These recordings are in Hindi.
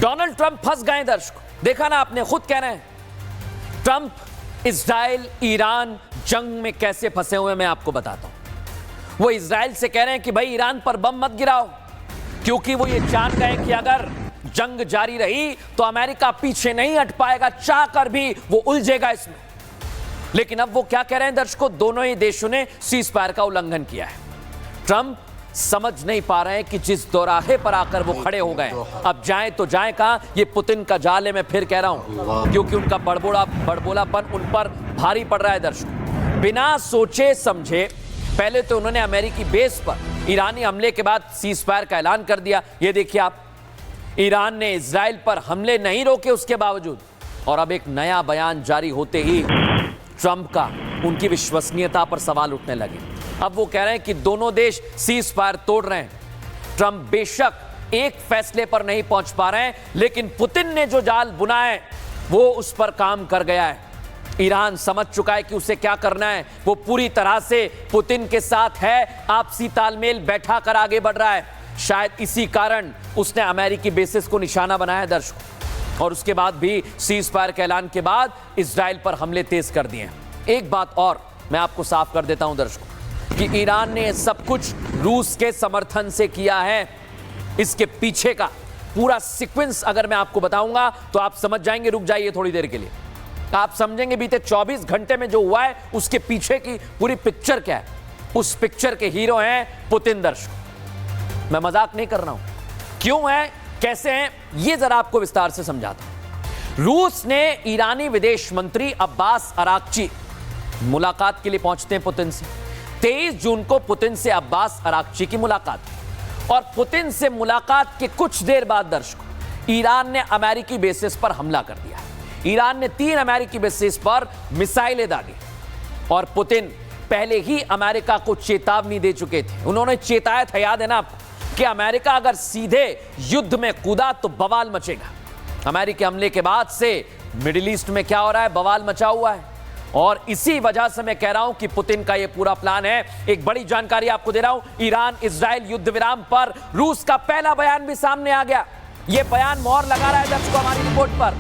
डोनाल्ड ट्रंप फंस गए दर्शकों, देखा ना आपने, खुद कह रहे हैं ट्रंप इजराइल ईरान जंग में कैसे फंसे हुए मैं आपको बताता हूं। वो इजराइल से कह रहे हैं कि भाई ईरान पर बम मत गिराओ, क्योंकि वो ये जान गए कि अगर जंग जारी रही तो अमेरिका पीछे नहीं हट पाएगा, चाह कर भी वो उलझेगा इसमें। लेकिन अब वो क्या कह रहे हैं दर्शकों, दोनों ही देशों ने सीज फायर का उल्लंघन किया है। ट्रंप समझ नहीं पा रहे हैं कि जिस दोराहे पर आकर वो खड़े हो गए, अब जाएं तो जाएं कहां। ये पुतिन का जाल है, मैं फिर कह रहा हूं, क्योंकि उनका बड़बोलापन उन पर भारी पड़ रहा है दर्शकों। बिना सोचे समझे पहले तो उन्होंने अमेरिकी बेस पर ईरानी हमले के बाद सीज फायर का ऐलान कर दिया। ये देखिए आप, ईरान ने इजराइल पर हमले नहीं रोके उसके बावजूद, और अब एक नया बयान जारी होते ही ट्रंप का उनकी विश्वसनीयता पर सवाल उठने लगे। अब वो कह रहे हैं कि दोनों देश सीज फायर तोड़ रहे हैं। ट्रंप बेशक एक फैसले पर नहीं पहुंच पा रहे हैं, लेकिन पुतिन ने जो जाल बुना है वो उस पर काम कर गया है। ईरान समझ चुका है कि उसे क्या करना है, वो पूरी तरह से पुतिन के साथ है, आपसी तालमेल बैठा कर आगे बढ़ रहा है। शायद इसी कारण उसने अमेरिकी बेसिस को निशाना बनाया है दर्शकों, और उसके बाद भी सीज फायर के ऐलान के बाद इजराइल पर हमले तेज कर दिए हैं। एक बात और मैं आपको साफ कर देता हूं दर्शकों, कि ईरान ने सब कुछ रूस के समर्थन से किया है। इसके पीछे का पूरा सीक्वेंस अगर मैं आपको बताऊंगा तो आप समझ जाएंगे। रुक जाइए थोड़ी देर के लिए, आप समझेंगे बीते 24 घंटे में जो हुआ है उसके पीछे की पूरी पिक्चर क्या है। उस पिक्चर के हीरो हैं पुतिन दर्शकों, मैं मजाक नहीं कर रहा हूं। क्यों है, कैसे हैं, ये जरा आपको विस्तार से समझाता हूं। रूस ने ईरानी विदेश मंत्री अब्बास अराक्ची मुलाकात के लिए पहुंचते हैं पुतिन से। 23 जून को पुतिन से अब्बास अराक्ची की मुलाकात, और पुतिन से मुलाकात के कुछ देर बाद दर्शकों ईरान ने अमेरिकी बेसिस पर हमला कर दिया। ईरान ने 3 अमेरिकी बेसिस पर मिसाइलें दागी, और पुतिन पहले ही अमेरिका को चेतावनी दे चुके थे। उन्होंने चेताया था, याद है ना आपको, कि अमेरिका अगर सीधे युद्ध में कूदा तो बवाल मचेगा। अमेरिकी हमले के बाद से मिडिल ईस्ट में क्या हो रहा है, बवाल मचा हुआ है। और इसी वजह से मैं कह रहा हूं कि पुतिन का यह पूरा प्लान है। एक बड़ी जानकारी आपको दे रहा हूं, ईरान इजराइल युद्ध विराम पर रूस का पहला बयान भी सामने आ गया। यह बयान मोहर लगा रहा है दर्शकों हमारी रिपोर्ट पर।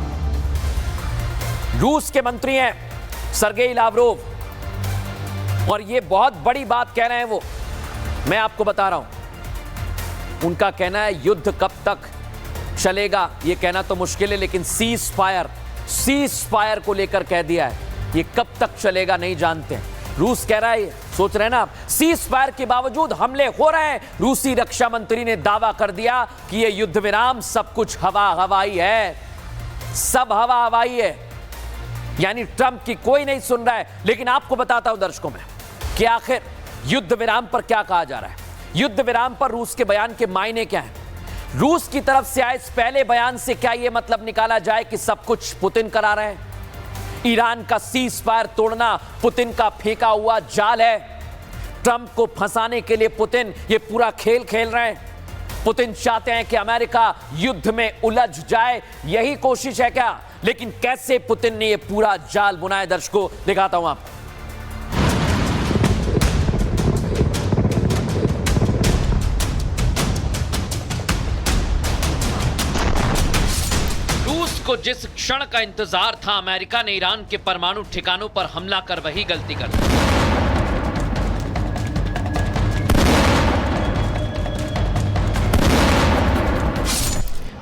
रूस के मंत्री हैं सर्गेई लावरोव, और यह बहुत बड़ी बात कह रहे हैं वो, मैं आपको बता रहा हूं। उनका कहना है युद्ध कब तक चलेगा ये कहना तो मुश्किल है, लेकिन सीज फायर को लेकर कह दिया है। ये कब तक चलेगा नहीं जानते हैं। रूस कह रहा है, सोच रहे हैं ना आप, सीज फायर के बावजूद हमले हो रहे हैं। रूसी रक्षा मंत्री ने दावा कर दिया कि ये युद्ध विराम सब कुछ हवाई है, सब हवाई है। यानी ट्रंप की कोई नहीं सुन रहा है। लेकिन आपको बताता हूं दर्शकों में कि आखिर युद्ध विराम पर क्या कहा जा रहा है। युद्ध विराम पर रूस के बयान के मायने क्या हैं। रूस की तरफ से आए इस पहले बयान से क्या यह मतलब निकाला जाए कि सब कुछ पुतिन करा रहे हैं। ईरान का सीज फायर तोड़ना पुतिन का फेंका हुआ जाल है। ट्रंप को फंसाने के लिए पुतिन ये पूरा खेल खेल रहे हैं। पुतिन चाहते हैं कि अमेरिका युद्ध में उलझ जाए, यही कोशिश है क्या। लेकिन कैसे पुतिन ने ये पूरा जाल बुनाया दर्शकों, दिखाता हूं आपको। रूस को जिस क्षण का इंतजार था, अमेरिका ने ईरान के परमाणु ठिकानों पर हमला कर वही गलती कर दी।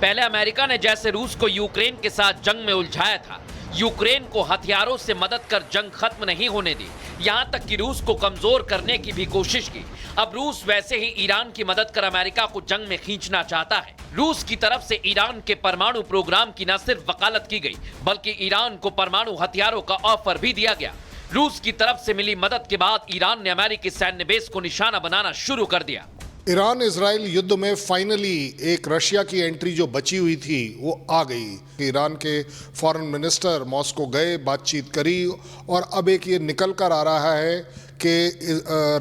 पहले अमेरिका ने जैसे रूस को यूक्रेन के साथ जंग में उलझाया था, यूक्रेन को हथियारों से मदद कर जंग खत्म नहीं होने दी, यहां तक कि रूस को कमजोर करने की भी कोशिश की। अब रूस वैसे ही ईरान की मदद कर अमेरिका को जंग में खींचना चाहता है। रूस की तरफ से ईरान के परमाणु प्रोग्राम की न सिर्फ वकालत की गई, बल्कि ईरान को परमाणु हथियारों का ऑफर भी दिया गया। रूस की तरफ से मिली मदद के बाद ईरान ने अमेरिकी सैन्य बेस को निशाना बनाना शुरू कर दिया। ईरान इजराइल युद्ध में फाइनली एक रशिया की एंट्री जो बची हुई थी वो आ गई। ईरान के फॉरेन मिनिस्टर मॉस्को गए, बातचीत करी, और अब एक ये निकल कर आ रहा है कि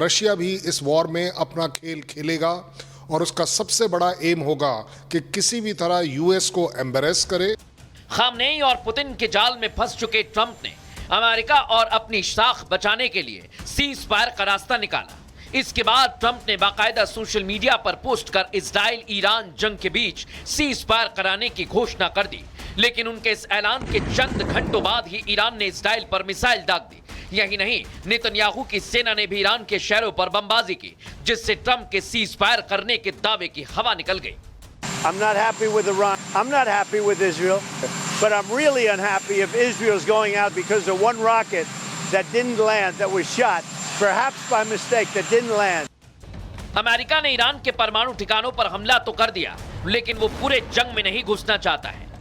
रशिया भी इस वॉर में अपना खेल खेलेगा, और उसका सबसे बड़ा एम होगा कि किसी भी तरह यूएस को एम्बेरेस करे। खामनेई और पुतिन के जाल में फंस चुके ट्रंप ने अमेरिका और अपनी साख बचाने के लिए सीज फायर का रास्ता निकाला। इसके बाद ट्रंप ने बाकायदा सोशल मीडिया पर पोस्ट कर इजराइल ईरान जंग के बीच सीज फायर कराने की घोषणा कर दी। लेकिन उनके इस ऐलान के चंद घंटों बाद ही ईरान ने इजराइल पर मिसाइल दाग दी। यही नहीं, नेतन्याहू की सेना ने भी ईरान के शहरों पर बमबाजी की, जिससे ट्रंप के सीज फायर करने के दावे की हवा निकल गई। I'm not happy with Iran. I'm not happy with Israel, but I'm really unhappy if Israel's going out because of one rocket that didn't land, that was shot, perhaps by mistake, that didn't land. America ने ईरान के परमाणु ठिकानों पर हमला तो कर दिया, लेकिन वो पूरे जंग में नहीं घुसना चाहता है।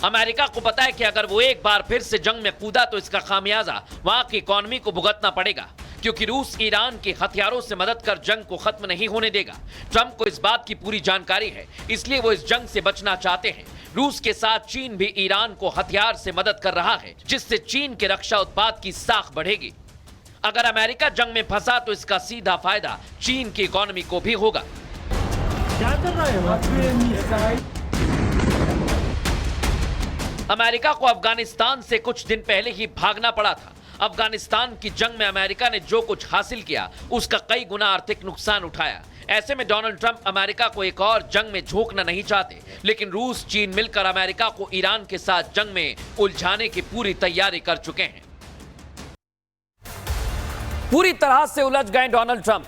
अमेरिका को पता है कि अगर वो एक बार फिर से जंग में कूदा तो इसका खामियाजा वहां की इकोनॉमी को भुगतना पड़ेगा, क्योंकि रूस ईरान के हथियारों से मदद कर जंग को खत्म नहीं होने देगा। ट्रंप को इस बात की पूरी जानकारी है, इसलिए वो इस जंग से बचना चाहते हैं। रूस के साथ चीन भी ईरान को हथियार से मदद कर रहा है, जिससे चीन के रक्षा उत्पाद की साख बढ़ेगी। अगर अमेरिका जंग में फंसा तो इसका सीधा फायदा चीन की इकोनॉमी को भी होगा। अमेरिका को अफगानिस्तान से कुछ दिन पहले ही भागना पड़ा था। अफगानिस्तान की जंग में अमेरिका ने जो कुछ हासिल किया, उसका कई गुना आर्थिक नुकसान उठाया। ऐसे में डोनाल्ड ट्रंप अमेरिका को एक और जंग में झोंकना नहीं चाहते, लेकिन रूस चीन मिलकर अमेरिका को ईरान के साथ जंग में उलझाने की पूरी तैयारी कर चुके हैं। पूरी तरह से उलझ गए डोनाल्ड ट्रंप,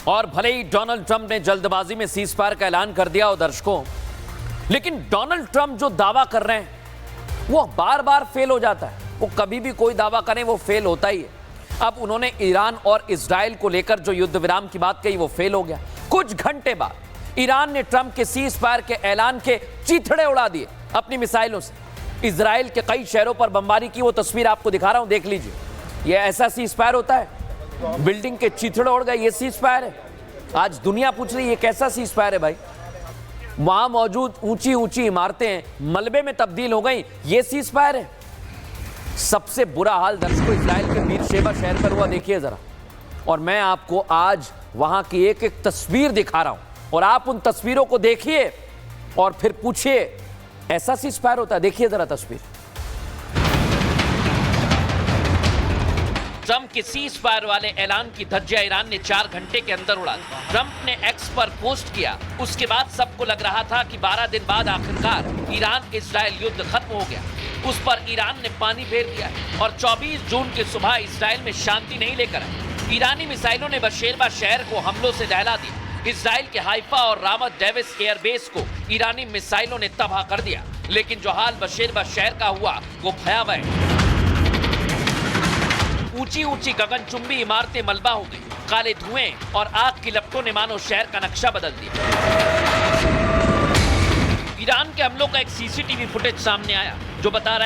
और भले ही डोनाल्ड ट्रंप ने जल्दबाजी में सीज फायर का ऐलान कर दिया हो दर्शकों, लेकिन डोनाल्ड ट्रंप जो दावा कर रहे हैं वो बार बार फेल हो जाता है। वो कभी भी कोई दावा करें वो फेल होता ही है। अब उन्होंने ईरान और इजराइल को लेकर जो युद्ध विराम की बात कही वो फेल हो गया। कुछ घंटे बाद ईरान ने ट्रंप के सीज फायर के ऐलान के चीथड़े उड़ा दिए अपनी मिसाइलों से। इजराइल के कई शहरों पर बमबारी की, वो तस्वीर आपको दिखा रहा हूं, देख लीजिए। ये ऐसा सीज फायर होता है, बिल्डिंग के चीथड़े उड़ गए, ये सीज फायर है। आज दुनिया पूछ रही है ये कैसा सीज फायर है भाई? वहां मौजूद ऊंची ऊंची इमारतें मलबे में तब्दील हो गई, ये सीज फायर है। सबसे बुरा हाल दर्शकों इजराइल के बीरशेबा शहर पर हुआ, देखिए जरा। और मैं आपको आज वहां की एक एक तस्वीर दिखा रहा हूं, और आप उन तस्वीरों को देखिए और फिर पूछिए ऐसा सीज फायर होता है? देखिए जरा तस्वीर। ट्रंप के सीज फायर वाले ऐलान की धज्जियां ईरान ने 4 घंटे के अंदर उड़ा दी। ट्रंप ने एक्स पर पोस्ट किया, उसके बाद सबको लग रहा था कि 12 दिन बाद आखिरकार ईरान इजराइल युद्ध खत्म हो गया। उस पर ईरान ने पानी फेर दिया और 24 जून की सुबह इजराइल में शांति नहीं लेकर आई। ईरानी मिसाइलों ने बशेरबा शहर को हमलों से दहला दिया। इजराइल के हाइफा और रामत डेविस एयरबेस को ईरानी मिसाइलों ने तबाह कर दिया। लेकिन जो हाल बशेरबा शहर का हुआ वो भयावह है। ऊंची ऊंची गगनचुंबी इमारतें मलबा हो गई। काले धुएं और आग की लपटों ने मानो शहर का नक्शा बदल दिया। ईरान के हमलों का एक सीसीटीवी फुटेज सामने आया जो बता रहा